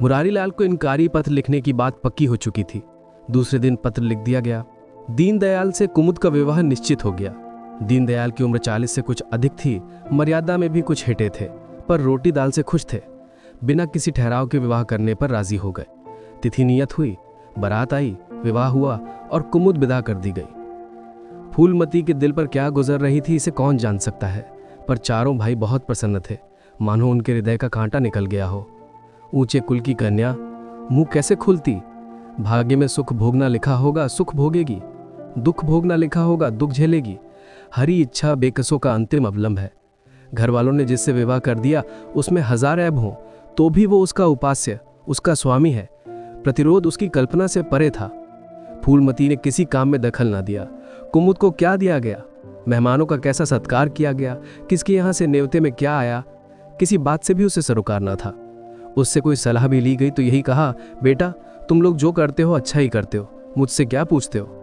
Speaker 2: मुरारीलाल को इनकारी पत्र लिखने की बात पक्की हो चुकी थी। दूसरे दिन पत्र लिख दिया गया। दीनदयाल से कुमुद का विवाह निश्चित हो गया। दीनदयाल की उम्र 40 से कुछ अधिक थी, मर्यादा में भी कुछ हेटे थे, पर रोटी दाल से खुश थे। बिना किसी ठहराव के विवाह करने पर राजी हो गए। तिथि नियत हुई, बारात आई, विवाह हुआ और कुमुद विदा कर दी गई। फूलमती के दिल पर क्या गुजर रही थी इसे कौन जान सकता है, पर चारों भाई बहुत प्रसन्न थे, मानो उनके हृदय का कांटा निकल गया हो। ऊंचे कुल की कन्या, मुंह कैसे खुलती। भाग्य में सुख भोगना लिखा होगा, सुख भोगेगी। दुख भोगना लिखा होगा, दुख झेलेगी। हरी इच्छा बेकसों का अंतिम अवलंब है। घर वालों ने जिससे विवाह कर दिया उसमें 1000 ऐब हों तो भी वो उसका उपास्य, उसका स्वामी है। प्रतिरोध उसकी कल्पना से परे था। फूलमती ने किसी काम में दखल ना दिया। कुमुद को क्या दिया गया, मेहमानों का कैसा सत्कार किया गया, किसके यहाँ से नेवते में क्या आया, किसी बात से भी उसे सरोकार ना था। उससे कोई सलाह भी ली गई तो यही कहा, बेटा तुम लोग जो करते हो अच्छा ही करते हो, मुझसे क्या पूछते हो।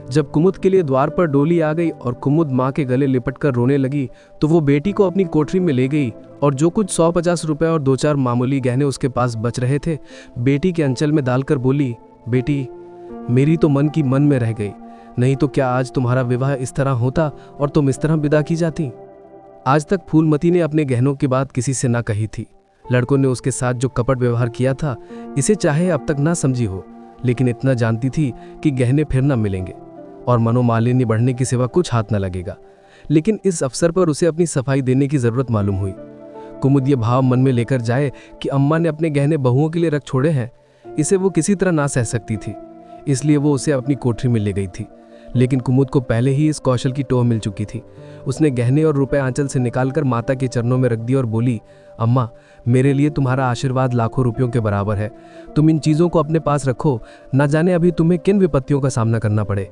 Speaker 2: जब कुमुद के लिए द्वार पर डोली आ गई और कुमुद माँ के गले लिपटकर रोने लगी तो वो बेटी को अपनी कोठरी में ले गई और जो कुछ 150 रुपए और 2-4 मामूली गहने उसके पास बच रहे थे बेटी के अंचल में डालकर बोली, बेटी मेरी तो मन की मन में रह गई, नहीं तो क्या आज तुम्हारा विवाह इस तरह होता और तुम इस तरह विदा की जाती। आज तक फूलमती ने अपने गहनों की बात किसी से ना कही थी। लड़कों ने उसके साथ जो कपट व्यवहार किया था इसे चाहे अब तक ना समझी हो, लेकिन इतना जानती थी कि गहने फिर ना मिलेंगे और मनोमालिन्य बढ़ने की सिवा कुछ हाथ न लगेगा। लेकिन इस अवसर पर उसे अपनी सफाई देने की जरूरत मालूम हुई। कुमुद ये भाव मन में लेकर जाए कि अम्मा ने अपने गहने बहुओं के लिए रख छोड़े हैं, इसे वो किसी तरह ना सह सकती थी। इसलिए वो उसे अपनी कोठरी में ले गई थी।
Speaker 5: लेकिन कुमुद को पहले ही इस कौशल की टोह मिल चुकी थी। उसने गहने और रुपए आंचल से निकालकर माता के चरणों में रख दिए और बोली, अम्मा, मेरे लिए तुम्हारा आशीर्वाद लाखों रुपयों के बराबर है। तुम इन चीज़ों को अपने पास रखो, न जाने अभी तुम्हें किन विपत्तियों का सामना करना पड़े।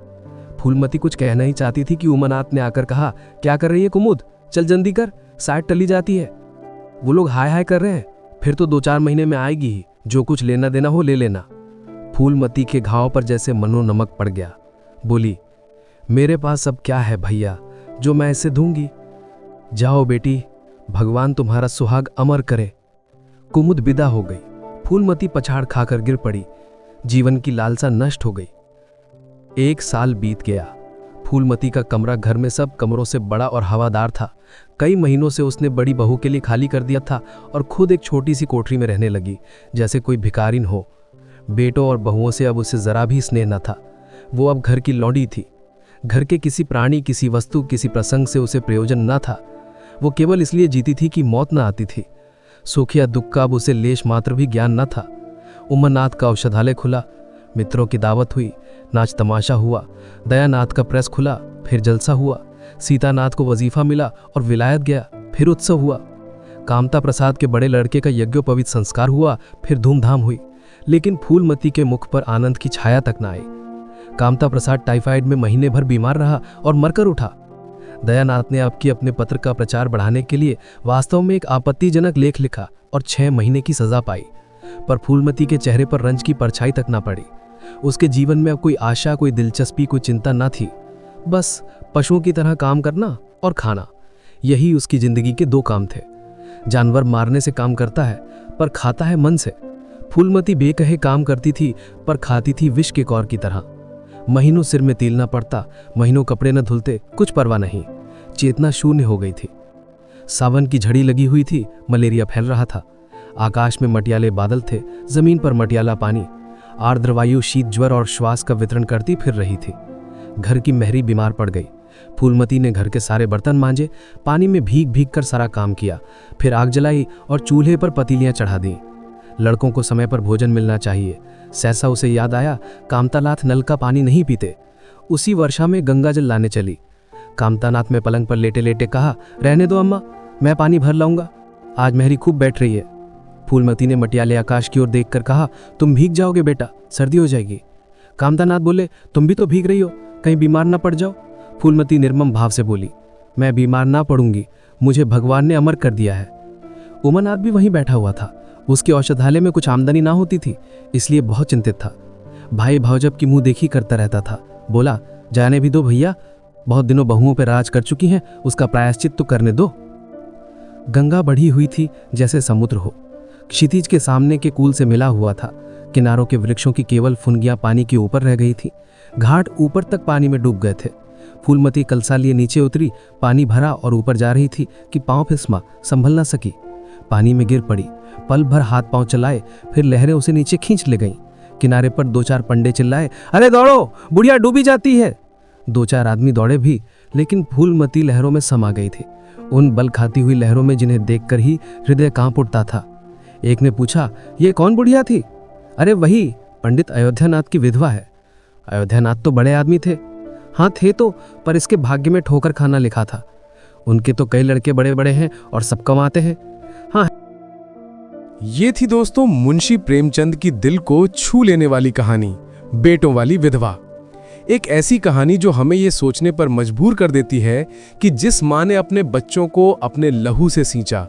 Speaker 5: फूलमती कुछ कहना ही चाहती थी कि उमानाथ ने आकर कहा, क्या कर रही है कुमुद, चल जल्दी कर, साइड टली जाती है। वो लोग हाय हाय कर रहे हैं, फिर तो 2-4 महीने में आएगी ही, जो कुछ लेना देना हो ले लेना। फूलमती के घाव पर जैसे मनो नमक पड़ गया। बोली, मेरे पास अब क्या है भैया जो मैं इसे दूंगी। जाओ बेटी, भगवान तुम्हारा सुहाग अमर करे। कुमुद विदा हो गई। फूलमती पछाड़ खाकर गिर पड़ी। जीवन की लालसा नष्ट हो गई। 1 साल बीत गया। फूलमती का कमरा घर में सब कमरों से बड़ा और हवादार था। कई महीनों से उसने बड़ी बहू के लिए खाली कर दिया था और खुद एक छोटी सी कोठरी में रहने लगी, जैसे कोई भिखारिन हो। बेटों और बहुओं से अब उसे जरा भी स्नेह न था। वो अब घर की लौंडी थी। घर के किसी प्राणी, किसी वस्तु, किसी प्रसंग से उसे प्रयोजन न था। वो केवल इसलिए जीती थी कि मौत न आती थी। सुख या दुख का अब उसे लेश मात्र भी ज्ञान न था। उमानाथ का औषधालय खुला, मित्रों की दावत हुई, नाच तमाशा हुआ। दयानाथ का प्रेस खुला, फिर जलसा हुआ। सीतानाथ को वजीफा मिला और विलायत गया, फिर उत्सव हुआ। कामता प्रसाद के बड़े लड़के का यज्ञोपवीत संस्कार हुआ, फिर धूमधाम हुई। लेकिन फूलमती के मुख पर आनंद की छाया तक न आई। कामता प्रसाद टाइफाइड में महीने भर बीमार रहा और मरकर उठा। दयानाथ ने आपकी अपने पत्र का प्रचार बढ़ाने के लिए वास्तव में एक आपत्तिजनक लेख लिखा और 6 महीने की सजा पाई। पर फूलमती के चेहरे पर रंज की परछाई तक ना पड़ी। उसके जीवन में अब कोई आशा, कोई दिलचस्पी, कोई चिंता न थी। बस पशुओं की तरह काम करना और खाना, यही उसकी जिंदगी के 2 काम थे। जानवर मारने से काम करता है, पर खाता है मन से। फूलमती बेकहे काम करती थी, पर खाती थी विष के कौर की तरह। महीनों सिर में तेल न पड़ता, महीनों कपड़े न धुलते, कुछ परवाह नहीं। चेतना शून्य हो गई थी। सावन की झड़ी लगी हुई थी, मलेरिया फैल रहा था। आकाश में मटियाले बादल थे, जमीन पर मटियाला पानी। आर्द्र वायु शीत ज्वर और श्वास का वितरण करती फिर रही थी। घर की मेहरी बीमार पड़ गई। फूलमती ने घर के सारे बर्तन मांजे, पानी में भीग भीग कर सारा काम किया, फिर आग जलाई और चूल्हे पर पतीलियां चढ़ा दी। लड़कों को समय पर भोजन मिलना चाहिए। सहसा उसे याद आया, कामतानाथ नल का पानी नहीं पीते। उसी वर्षा में गंगा जल लाने चली। कामतानाथ में पलंग पर लेटे लेटे कहा, रहने दो अम्मा, मैं पानी भर लाऊंगा, आज मेहरी खूब बैठ रही है। फूलमती ने मटियाले आकाश की ओर देखकर कहा, तुम भीग जाओगे बेटा, सर्दी हो जाएगी। कामतानाथ बोले, तुम भी तो भीग रही हो, कहीं बीमार ना पड़ जाओ। फूलमती निर्मम भाव से बोली, मैं बीमार ना पड़ूंगी, मुझे भगवान ने अमर कर दिया है। उमानाथ भी वहीं बैठा हुआ था। उसके औषधालय में कुछ आमदनी ना होती थी, इसलिए बहुत चिंतित था। भाई भावजब की मुंह देखी करता रहता था। बोला, जाने भी दो भैया, बहुत दिनों बहुओं पर राज कर चुकी हैं, उसका प्रायश्चित तो करने दो। गंगा बढ़ी हुई थी जैसे समुद्र हो। क्षितिज के सामने के कूल से मिला हुआ था। किनारों के वृक्षों की केवल फुनगियां पानी के ऊपर रह गई थी। घाट ऊपर तक पानी में डूब गए थे। फूलमती कलसा लिए नीचे उतरी, पानी भरा और ऊपर जा रही थी कि पांव फिसमा, संभल ना सकी, पानी में गिर पड़ी। पल भर हाथ पांव चलाए, फिर लहरें उसे नीचे खींच ले गईं। किनारे पर 2-4 पंडे चिल्लाए, अरे दौड़ो, बुढ़िया डूबी जाती है। 2-4 आदमी दौड़े भी, लेकिन फूलमती लहरों में समा गई थी, उन बल खाती हुई लहरों में जिन्हें देखकर ही हृदय कांप उठता था। एक ने पूछा, ये कौन बुढ़िया थी? अरे वही पंडित अयोध्यानाथ की विधवा है। अयोध्यानाथ तो बड़े आदमी थे। हाँ थे तो, पर इसके भाग्य में ठोकर खाना लिखा था। उनके तो कई लड़के बड़े बड़े हैं और सब कमाते हैं। हाँ,
Speaker 1: ये थी दोस्तों मुंशी प्रेमचंद की दिल को छू लेने वाली कहानी, बेटों वाली विधवा। एक ऐसी कहानी जो हमें ये सोचने पर मजबूर कर देती है कि जिस माँ ने अपने बच्चों को अपने लहू से सींचा,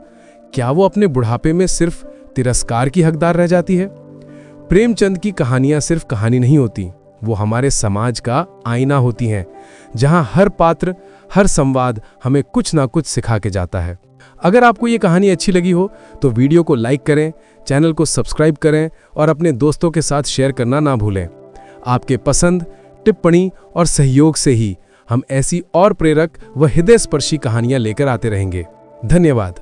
Speaker 1: क्या वो अपने बुढ़ापे में सिर्फ तिरस्कार की हकदार रह जाती है? प्रेमचंद की कहानियां सिर्फ कहानी नहीं होती, वो हमारे समाज का आईना होती हैं, जहां हर पात्र, हर संवाद हमें कुछ ना कुछ सिखा के जाता है। अगर आपको ये कहानी अच्छी लगी हो तो वीडियो को लाइक करें, चैनल को सब्सक्राइब करें और अपने दोस्तों के साथ शेयर करना ना भूलें। आपके पसंद, टिप्पणी और सहयोग से ही हम ऐसी और प्रेरक व हृदय स्पर्शी कहानियां लेकर आते रहेंगे। धन्यवाद।